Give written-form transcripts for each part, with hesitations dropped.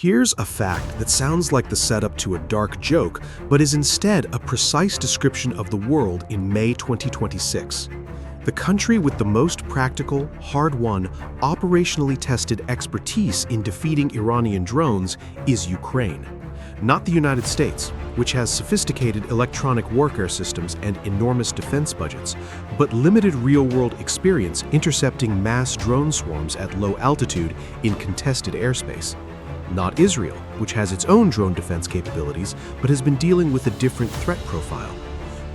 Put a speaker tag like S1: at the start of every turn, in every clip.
S1: Here's a fact that sounds like the setup to a dark joke, but is instead a precise description of the world in May 2026. The country with the most practical, hard-won, operationally tested expertise in defeating Iranian drones is Ukraine. Not the United States, which has sophisticated electronic warfare systems and enormous defense budgets, but limited real-world experience intercepting mass drone swarms at low altitude in contested airspace. Not Israel, which has its own drone defense capabilities, but has been dealing with a different threat profile.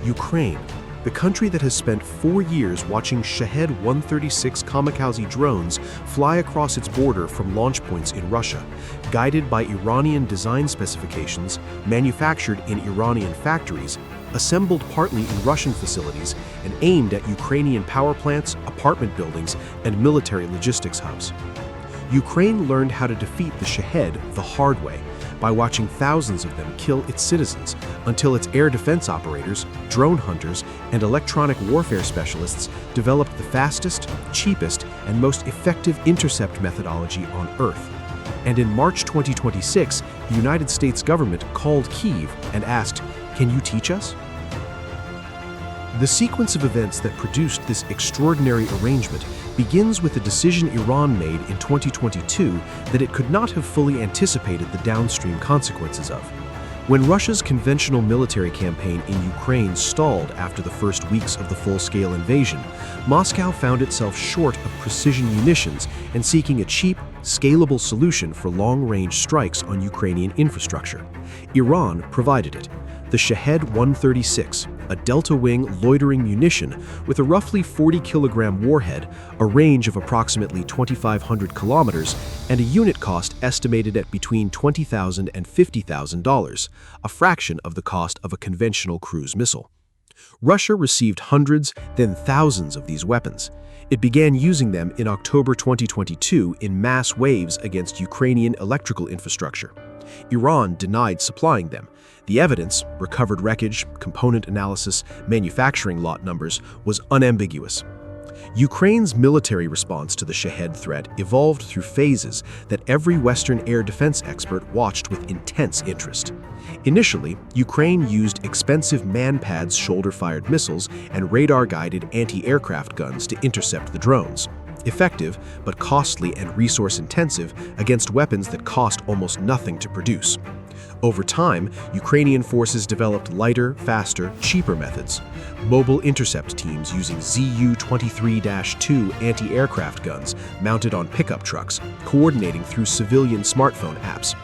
S1: Ukraine, the country that has spent 4 years watching Shahed 136 kamikaze drones fly across its border from launch points in Russia, guided by Iranian design specifications, manufactured in Iranian factories, assembled partly in Russian facilities, and aimed at Ukrainian power plants, apartment buildings, and military logistics hubs. Ukraine learned how to defeat the Shahed the hard way, by watching thousands of them kill its citizens, until its air defense operators, drone hunters, and electronic warfare specialists developed the fastest, cheapest, and most effective intercept methodology on Earth. And in March 2026, the United States government called Kyiv and asked, "Can you teach us?" The sequence of events that produced this extraordinary arrangement begins with a decision Iran made in 2022 that it could not have fully anticipated the downstream consequences of. When Russia's conventional military campaign in Ukraine stalled after the first weeks of the full-scale invasion, Moscow found itself short of precision munitions and seeking a cheap, scalable solution for long-range strikes on Ukrainian infrastructure. Iran provided it. The Shahed 136, a delta-wing loitering munition with a roughly 40-kilogram warhead, a range of approximately 2,500 kilometers, and a unit cost estimated at between $20,000 and $50,000, a fraction of the cost of a conventional cruise missile. Russia received hundreds, then thousands of these weapons. It began using them in October 2022 in mass waves against Ukrainian electrical infrastructure. Iran denied supplying them. The evidence, recovered wreckage, component analysis, manufacturing lot numbers, was unambiguous. Ukraine's military response to the Shahed threat evolved through phases that every Western air defense expert watched with intense interest. Initially, Ukraine used expensive man-pads shoulder-fired missiles and radar-guided anti-aircraft guns to intercept the drones. Effective, but costly and resource-intensive against weapons that cost almost nothing to produce. Over time, Ukrainian forces developed lighter, faster, cheaper methods. Mobile intercept teams using Zu-23-2 anti-aircraft guns mounted on pickup trucks, coordinating through civilian smartphone apps.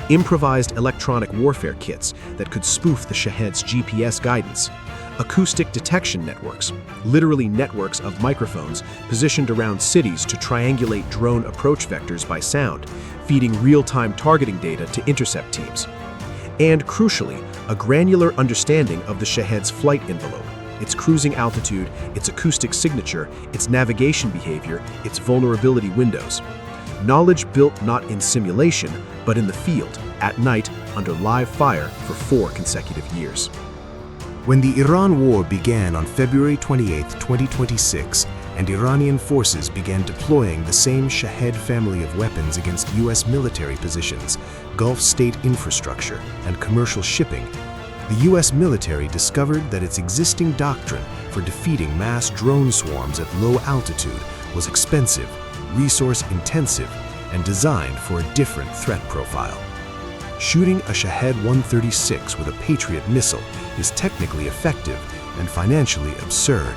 S1: Improvised electronic warfare kits that could spoof the Shahed's GPS guidance. Acoustic detection networks, literally networks of microphones positioned around cities to triangulate drone approach vectors by sound, feeding real-time targeting data to intercept teams. And crucially, a granular understanding of the Shahed's flight envelope, its cruising altitude, its acoustic signature, its navigation behavior, its vulnerability windows. Knowledge built not in simulation, but in the field, at night, under live fire for 4 consecutive years.
S2: When the Iran War began on February 28, 2026, and Iranian forces began deploying the same Shahed family of weapons against U.S. military positions, Gulf state infrastructure, and commercial shipping, the U.S. military discovered that its existing doctrine for defeating mass drone swarms at low altitude was expensive, resource-intensive, and designed for a different threat profile. Shooting a Shahed 136 with a Patriot missile is technically effective and financially absurd.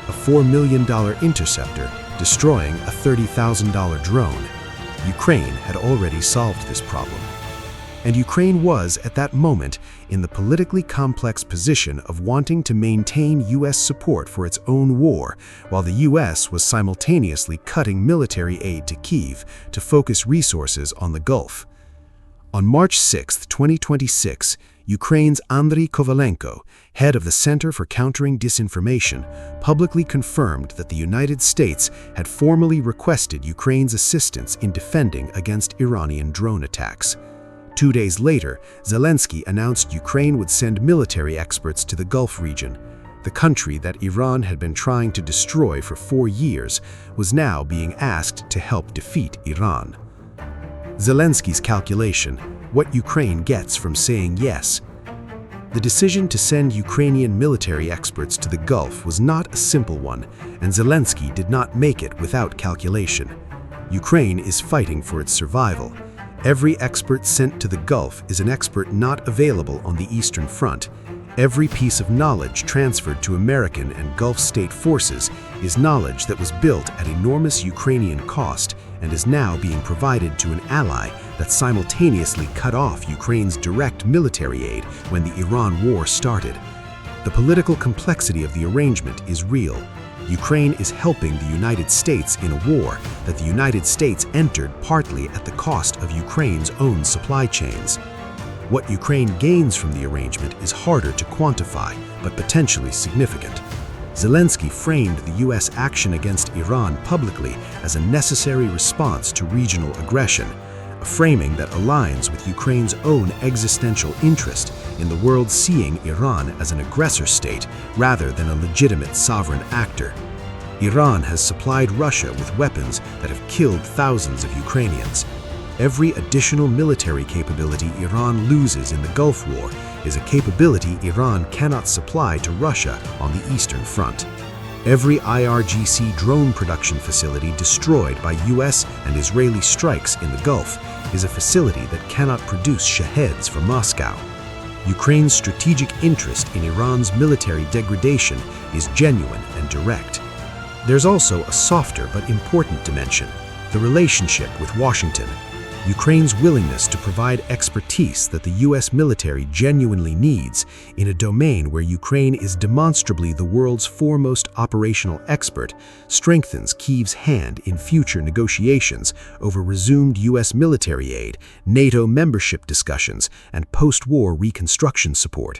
S2: A $4 million interceptor destroying a $30,000 drone. Ukraine had already solved this problem. And Ukraine was, at that moment, in the politically complex position of wanting to maintain U.S. support for its own war, while the U.S. was simultaneously cutting military aid to Kyiv to focus resources on the Gulf. On March 6, 2026, Ukraine's Andriy Kovalenko, head of the Center for Countering Disinformation, publicly confirmed that the United States had formally requested Ukraine's assistance in defending against Iranian drone attacks. 2 days later, Zelensky announced Ukraine would send military experts to the Gulf region. The country that Iran had been trying to destroy for 4 years was now being asked to help defeat Iran. Zelensky's calculation: what Ukraine gets from saying yes. The decision to send Ukrainian military experts to the Gulf was not a simple one, and Zelensky did not make it without calculation. Ukraine is fighting for its survival. Every expert sent to the Gulf is an expert not available on the Eastern Front. Every piece of knowledge transferred to American and Gulf state forces is knowledge that was built at enormous Ukrainian cost and is now being provided to an ally that simultaneously cut off Ukraine's direct military aid when the Iran war started. The political complexity of the arrangement is real. Ukraine is helping the United States in a war that the United States entered partly at the cost of Ukraine's own supply chains. What Ukraine gains from the arrangement is harder to quantify, but potentially significant. Zelensky framed the U.S. action against Iran publicly as a necessary response to regional aggression, a framing that aligns with Ukraine's own existential interest in the world seeing Iran as an aggressor state rather than a legitimate sovereign actor. Iran has supplied Russia with weapons that have killed thousands of Ukrainians. Every additional military capability Iran loses in the Gulf War is a capability Iran cannot supply to Russia on the Eastern Front. Every IRGC drone production facility destroyed by US and Israeli strikes in the Gulf is a facility that cannot produce Shaheds for Moscow. Ukraine's strategic interest in Iran's military degradation is genuine and direct. There's also a softer but important dimension: the relationship with Washington. Ukraine's willingness to provide expertise that the US military genuinely needs in a domain where Ukraine is demonstrably the world's foremost operational expert strengthens Kyiv's hand in future negotiations over resumed US military aid, NATO membership discussions, and post-war reconstruction support.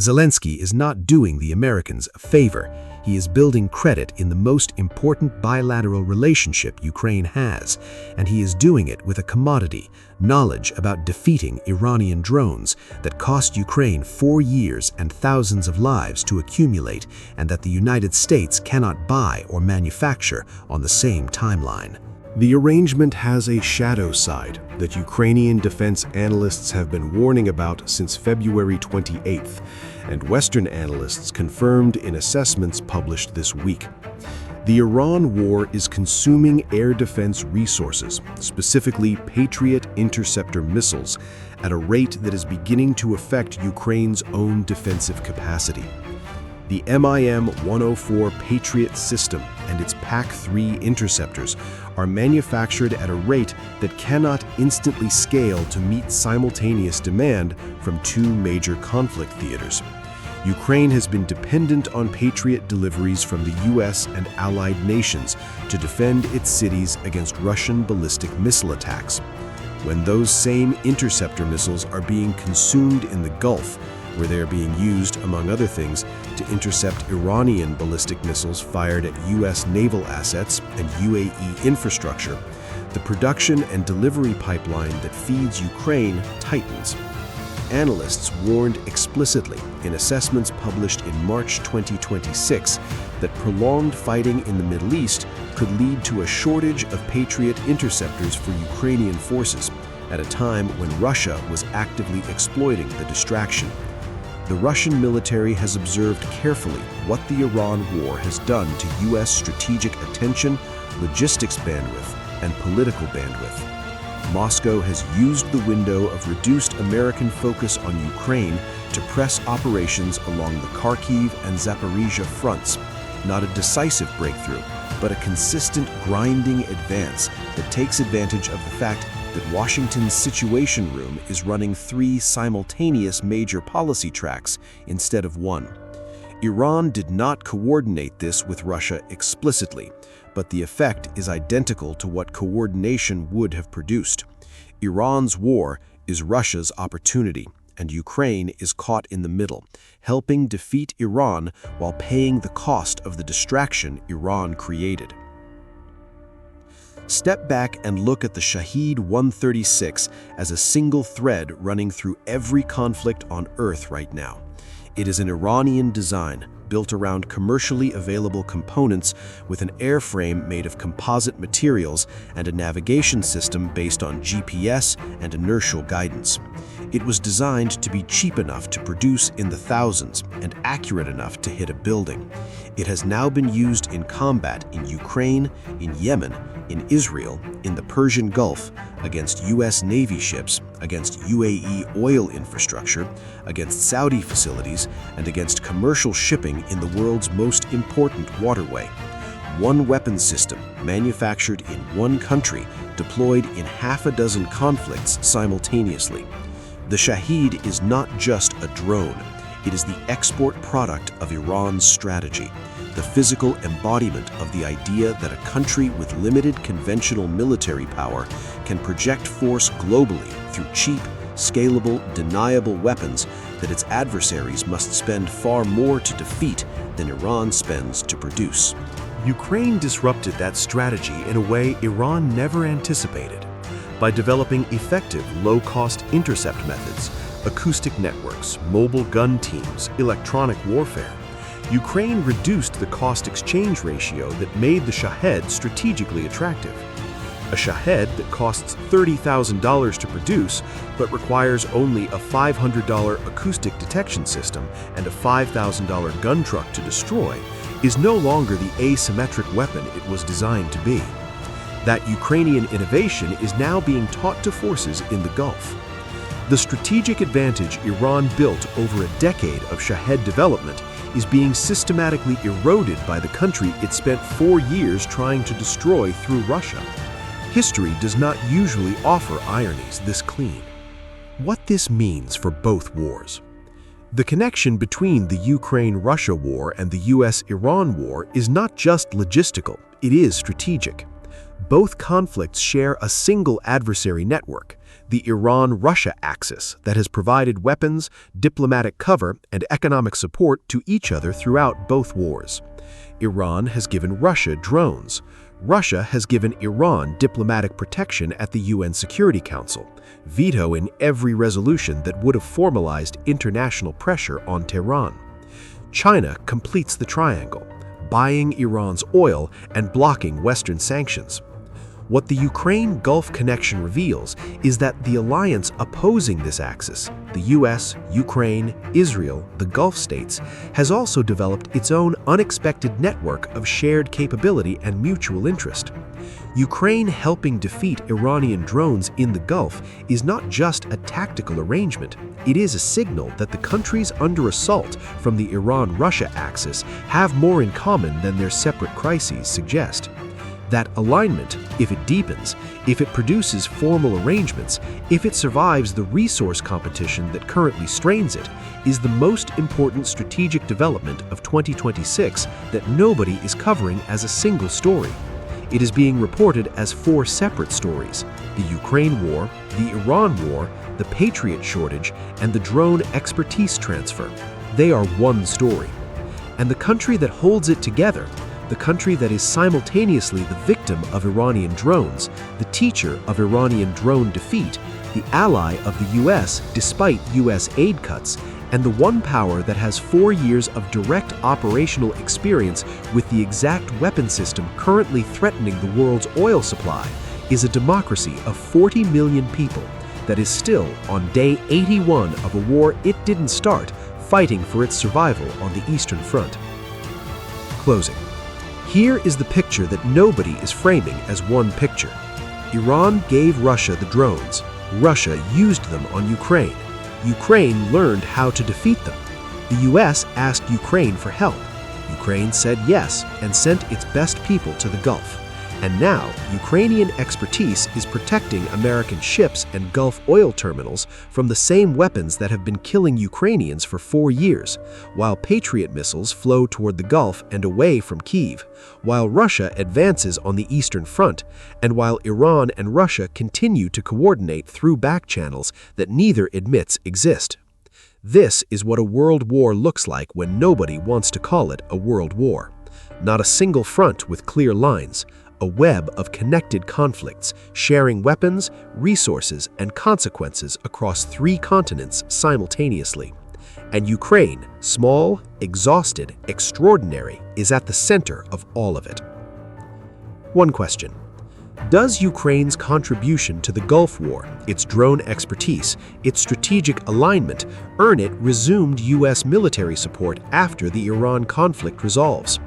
S2: Zelensky is not doing the Americans a favor. He is building credit in the most important bilateral relationship Ukraine has, and he is doing it with a commodity, knowledge about defeating Iranian drones that cost Ukraine 4 years and thousands of lives to accumulate, and that the United States cannot buy or manufacture on the same timeline.
S1: The arrangement has a shadow side that Ukrainian defense analysts have been warning about since February 28th, and Western analysts confirmed in assessments published this week. The Iran war is consuming air defense resources, specifically Patriot interceptor missiles, at a rate that is beginning to affect Ukraine's own defensive capacity. The MIM-104 Patriot system and its PAC-3 interceptors are manufactured at a rate that cannot instantly scale to meet simultaneous demand from two major conflict theaters. Ukraine has been dependent on Patriot deliveries from the US and allied nations to defend its cities against Russian ballistic missile attacks. When those same interceptor missiles are being consumed in the Gulf, where they are being used, among other things, to intercept Iranian ballistic missiles fired at US naval assets and UAE infrastructure, the production and delivery pipeline that feeds Ukraine tightens. Analysts warned explicitly in assessments published in March 2026 that prolonged fighting in the Middle East could lead to a shortage of Patriot interceptors for Ukrainian forces at a time when Russia was actively exploiting the distraction. The Russian military has observed carefully what the Iran war has done to US strategic attention, logistics bandwidth, and political bandwidth. Moscow has used the window of reduced American focus on Ukraine to press operations along the Kharkiv and Zaporizhia fronts, not a decisive breakthrough, but a consistent grinding advance that takes advantage of the fact that Washington's Situation Room is running 3 simultaneous major policy tracks instead of 1. Iran did not coordinate this with Russia explicitly, but the effect is identical to what coordination would have produced. Iran's war is Russia's opportunity, and Ukraine is caught in the middle, helping defeat Iran while paying the cost of the distraction Iran created. Step back and look at the Shahed 136 as a single thread running through every conflict on Earth right now. It is an Iranian design,
S2: built around commercially available components with an airframe made of composite materials and a navigation system based on GPS and inertial guidance. It was designed to be cheap enough to produce in the thousands and accurate enough to hit a building. It has now been used in combat in Ukraine, in Yemen, in Israel, in the Persian Gulf, against U.S. Navy ships, against UAE oil infrastructure, against Saudi facilities, and against commercial shipping in the world's most important waterway. One weapon system, manufactured in one country, deployed in half a dozen conflicts simultaneously. The Shahed is not just a drone. It is the export product of Iran's strategy, the physical embodiment of the idea that a country with limited conventional military power can project force globally through cheap, scalable, deniable weapons that its adversaries must spend far more to defeat than Iran spends to produce.
S1: Ukraine disrupted that strategy in a way Iran never anticipated. By developing effective, low-cost intercept methods, acoustic networks, mobile gun teams, electronic warfare, Ukraine reduced the cost-exchange ratio that made the Shahed strategically attractive. A Shahed that costs $30,000 to produce but requires only a $500 acoustic detection system and a $5,000 gun truck to destroy is no longer the asymmetric weapon it was designed to be. That Ukrainian innovation is now being taught to forces in the Gulf. The strategic advantage Iran built over a decade of Shahed development is being systematically eroded by the country it spent 4 years trying to destroy through Russia. History does not usually offer ironies this clean. What this means for both wars. The connection between the Ukraine-Russia war and the US-Iran war is not just logistical, it is strategic. Both conflicts share a single adversary network, the Iran-Russia axis, that has provided weapons, diplomatic cover, and economic support to each other throughout both wars. Iran has given Russia drones. Russia has given Iran diplomatic protection at the UN Security Council, veto in every resolution that would have formalized international pressure on Tehran. China completes the triangle, buying Iran's oil and blocking Western sanctions. What the Ukraine Gulf connection reveals is that the alliance opposing this axis, the US, Ukraine, Israel, the Gulf states, has also developed its own unexpected network of shared capability and mutual interest. Ukraine helping defeat Iranian drones in the Gulf is not just a tactical arrangement, it is a signal that the countries under assault from the Iran-Russia axis have more in common than their separate crises suggest. That alignment, if it deepens, if it produces formal arrangements, if it survives the resource competition that currently strains it, is the most important strategic development of 2026 that nobody is covering as a single story. It is being reported as 4 separate stories: the Ukraine war, the Iran war, the Patriot shortage, and the drone expertise transfer. They are one story. And the country that holds it together, the country that is simultaneously the victim of Iranian drones, the teacher of Iranian drone defeat, the ally of the US despite US aid cuts, and the one power that has 4 years of direct operational experience with the exact weapon system currently threatening the world's oil supply, is a democracy of 40 million people that is still on day 81 of a war it didn't start, fighting for its survival on the Eastern Front. Closing. Here is the picture that nobody is framing as one picture. Iran gave Russia the drones. Russia used them on Ukraine. Ukraine learned how to defeat them. The US asked Ukraine for help. Ukraine said yes and sent its best people to the Gulf. And now, Ukrainian expertise is protecting American ships and Gulf oil terminals from the same weapons that have been killing Ukrainians for 4 years, while Patriot missiles flow toward the Gulf and away from Kyiv, while Russia advances on the Eastern Front, and while Iran and Russia continue to coordinate through back channels that neither admits exist. This is what a world war looks like when nobody wants to call it a world war. Not a single front with clear lines, a web of connected conflicts, sharing weapons, resources, and consequences across 3 continents simultaneously. And Ukraine, small, exhausted, extraordinary, is at the center of all of it. One question. Does Ukraine's contribution to the Gulf War, its drone expertise, its strategic alignment, earn it resumed U.S. military support after the Iran conflict resolves?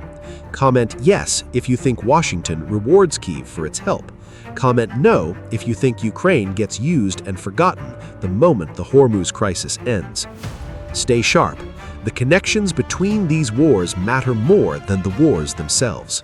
S1: Comment yes if you think Washington rewards Kyiv for its help. Comment no if you think Ukraine gets used and forgotten the moment the Hormuz crisis ends. Stay sharp. The connections between these wars matter more than the wars themselves.